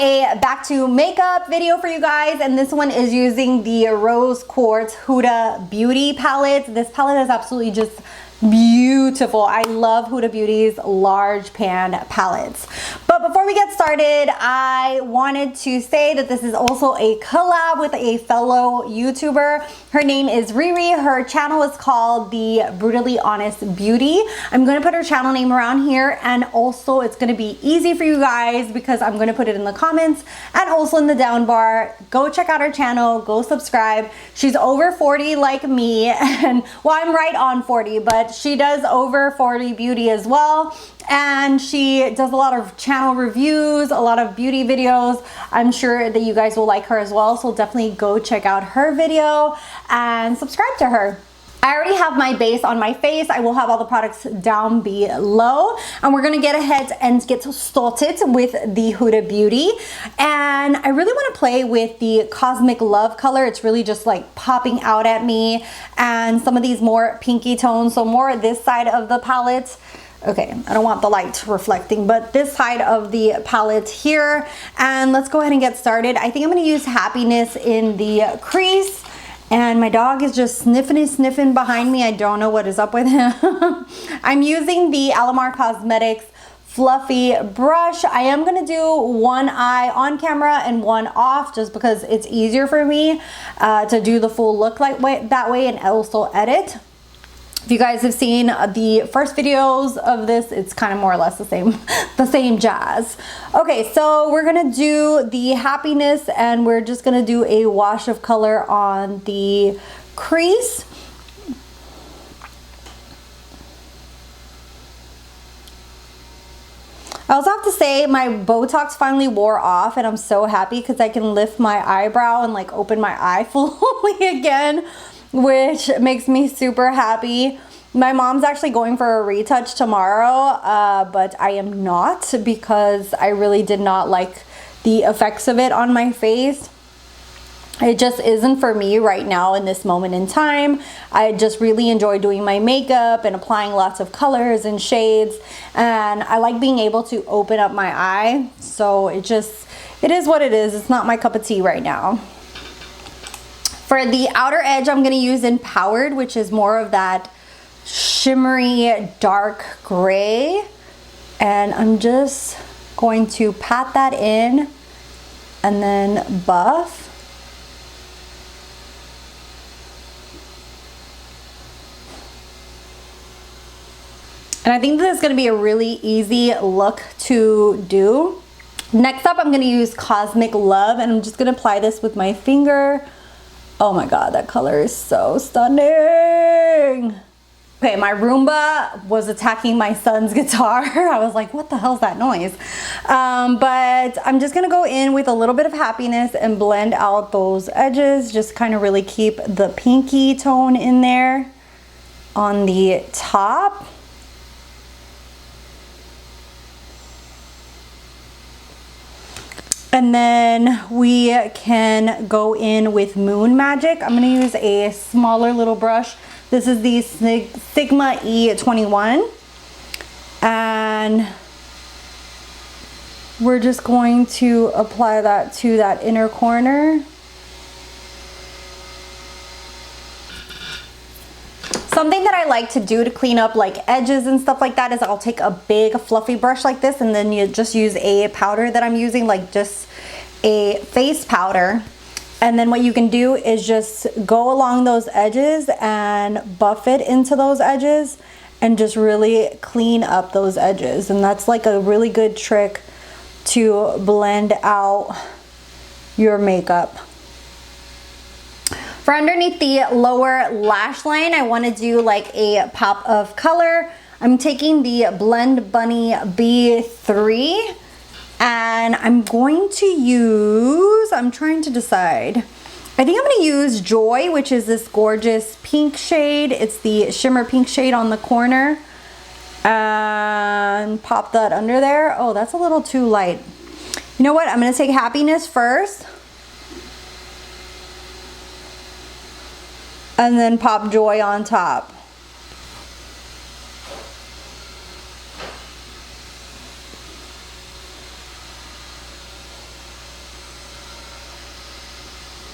a back to makeup video for you guys, and this one is using the Rose Quartz Huda Beauty palette. This palette is absolutely just beautiful. I love Huda Beauty's large pan palettes. But before we get started, I wanted to say that this is also a collab with a fellow YouTuber. Her name is Riri. Her channel is called The Brutally Honest Beauty. I'm going to put her channel name around here, and also it's going to be easy for you guys because I'm going to put it in the comments and also in the down bar. Go check out her channel, go subscribe. She's over 40 like me, and well, I'm right on 40, but she does over 40 beauty as well, and she does a lot of channel reviews, a lot of beauty videos. I'm sure that you guys will like her as well, so definitely go check out her video and subscribe to her. I already have my base on my face. I will have all the products down below, and we're gonna get ahead and get started with the Huda Beauty. And I really want to play with the Cosmic Love color. It's really just like popping out at me, and some of these more pinky tones, so more this side of the palette. Okay, I don't want the light reflecting, but this side of the palette here. And let's go ahead and get started. I think I'm gonna use Happiness in the crease. And my dog is just sniffing behind me. I don't know what is up with him. I'm using the Alamar Cosmetics fluffy brush. I am gonna do one eye on camera and one off, just because it's easier for me to do the full look that way and also edit. If you guys have seen the first videos of this, it's kind of more or less the same jazz. Okay, so we're gonna do the Happiness, and we're just gonna do a wash of color on the crease. I also have to say my Botox finally wore off, and I'm so happy because I can lift my eyebrow and like open my eye fully again, which makes me super happy. My mom's actually going for a retouch tomorrow, but I am not, because I really did not like the effects of it on my face. It just isn't for me right now in this moment in time. I just really enjoy doing my makeup and applying lots of colors and shades, and I like being able to open up my eye. So it is what it is. It's not my cup of tea right now. For the outer edge, I'm gonna use Empowered, which is more of that shimmery dark gray, and I'm just going to pat that in and then buff. And I think this is gonna be a really easy look to do. Next up, I'm gonna use Cosmic Love, and I'm just gonna apply this with my finger. Oh my God, that color is so stunning. Okay, my Roomba was attacking my son's guitar. I was like, what the hell's that noise? But I'm just gonna go in with a little bit of Happiness and blend out those edges. Just kind of really keep the pinky tone in there on the top. And then we can go in with Moon Magic. I'm gonna use a smaller little brush. This is the Sigma E21. And we're just going to apply that to that inner corner. Something that I like to do to clean up like edges and stuff like that is I'll take a big fluffy brush like this, and then you just use a powder that I'm using, like just a face powder. And then what you can do is just go along those edges and buff it into those edges and just really clean up those edges. And that's like a really good trick to blend out your makeup. For underneath the lower lash line, I want to do like a pop of color. I'm taking the Blend Bunny B3, and I'm going to use, I'm trying to decide. I think I'm going to use Joy, which is this gorgeous pink shade. It's the shimmer pink shade on the corner. And pop that under there. Oh, that's a little too light. You know what? I'm going to take Happiness first. And then pop Joy on top.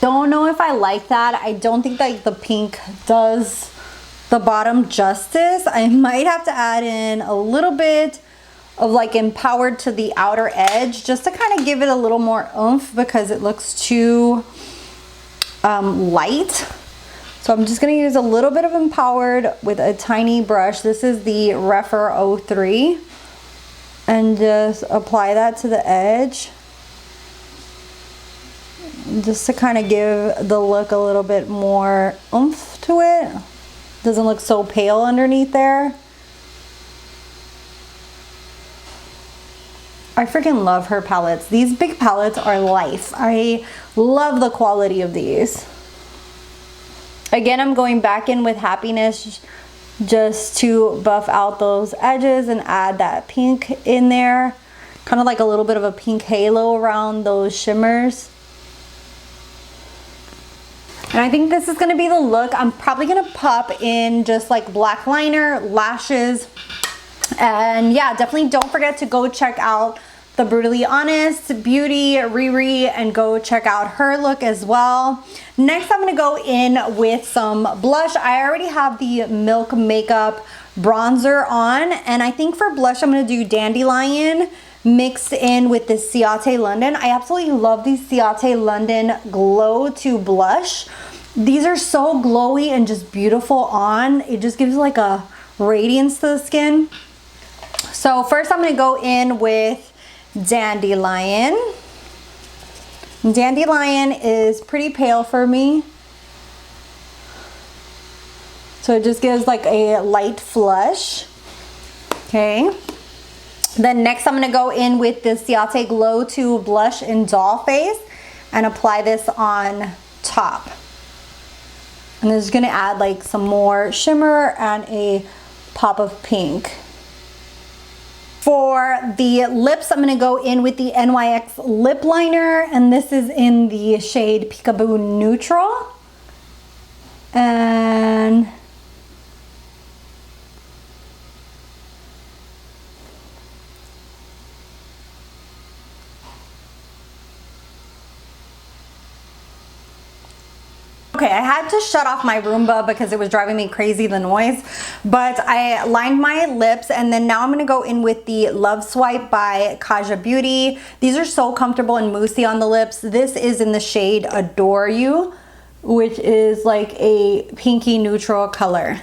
Don't know if I like that. I don't think that the pink does the bottom justice. I might have to add in a little bit of like empowered to the outer edge just to kind of give it a little more oomph because it looks too light. So I'm just going to use a little bit of empowered with a tiny brush. This is the Refer 03, and just apply that to the edge just to kind of give the look a little bit more oomph to it. Doesn't look so pale underneath there. I freaking love her palettes. These big palettes are life. I love the quality of these. Again, I'm going back in with Happiness just to buff out those edges and add that pink in there. Kind of like a little bit of a pink halo around those shimmers. And I think this is going to be the look. I'm probably going to pop in just like black liner, lashes. And yeah, definitely don't forget to go check out the Brutally Honest Beauty Riri and go check out her look as well. Next, I'm going to go in with some blush. I already have the Milk Makeup bronzer on, and I think for blush I'm going to do Dandelion mixed in with the Ciate London. I absolutely love these Ciate London Glow to blush. These are so glowy and just beautiful on. It just gives like a radiance to the skin. So first I'm going to go in with Dandelion. Dandelion is pretty pale for me, so it just gives like a light flush. Okay, then next I'm going to go in with the Ciate Glow 2 blush in Doll Face and apply this on top. And this is going to add like some more shimmer and a pop of pink. For the lips, I'm going to go in with the NYX lip liner, and this is in the shade Peekaboo Neutral. And okay, I had to shut off my Roomba because it was driving me crazy, the noise, but I lined my lips, and then now I'm gonna go in with the Love Swipe by Kaja Beauty. These are so comfortable and moussey on the lips. This is in the shade Adore You, which is like a pinky neutral color.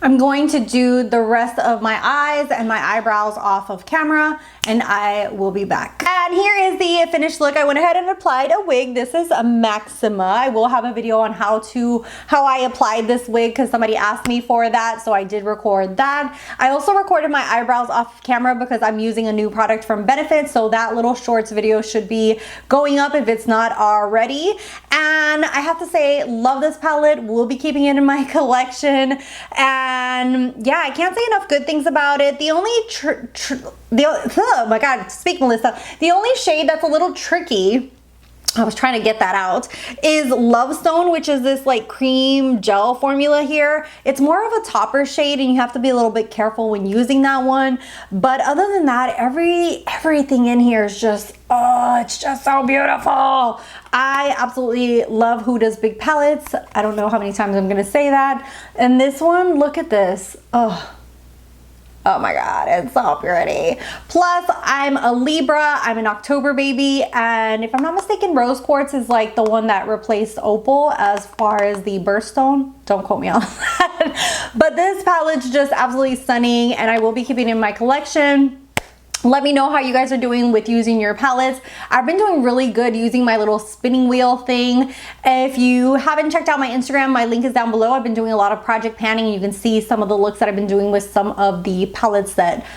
I'm going to do the rest of my eyes and my eyebrows off of camera, and I will be back. And here is the finished look. I went ahead and applied a wig. This is a Maxima. I will have a video on how I applied this wig because somebody asked me for that, so I did record that. I also recorded my eyebrows off camera because I'm using a new product from Benefit, so that little shorts video should be going up if it's not already. And I have to say, love this palette. We'll be keeping it in my collection. And yeah, I can't say enough good things about it. The only oh my god, speak Melissa. The only shade that's a little tricky, I was trying to get that out, is Love Stone, which is this like cream gel formula here. It's more of a topper shade and you have to be a little bit careful when using that one. But other than that, everything in here is just, oh, it's just so beautiful. I absolutely love Huda's big palettes. I don't know how many times I'm gonna say that. And this one, look at this. Oh my god, it's so pretty. Plus, I'm a Libra, I'm an October baby, and if I'm not mistaken, Rose Quartz is like the one that replaced Opal as far as the birthstone. Don't quote me on that. But this palette's just absolutely stunning, and I will be keeping it in my collection. Let me know how you guys are doing with using your palettes. I've been doing really good using my little spinning wheel thing. If you haven't checked out my Instagram, my link is down below. I've been doing a lot of project panning. You can see some of the looks that I've been doing with some of the palettes that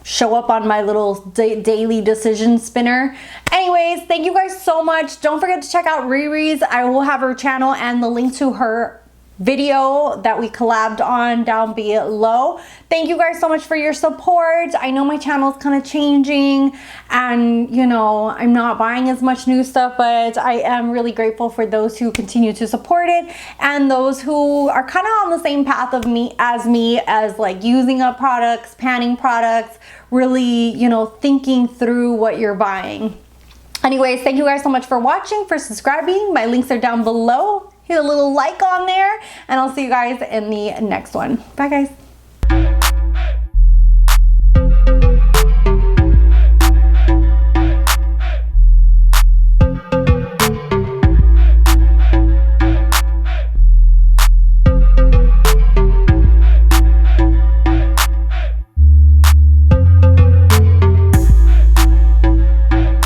show up on my little daily decision spinner. Anyways, thank you guys so much. Don't forget to check out Riri's. I will have her channel and the link to her video that we collabed on down below. Thank you guys so much for your support. I know my channel is kind of changing and, you know, I'm not buying as much new stuff, but I am really grateful for those who continue to support it and those who are kind of on the same path of me as like using up products, panning products, really, you know, thinking through what you're buying. Anyways, thank you guys so much for watching, for subscribing. My links are down below. Hit a little like on there, and I'll see you guys in the next one. Bye guys.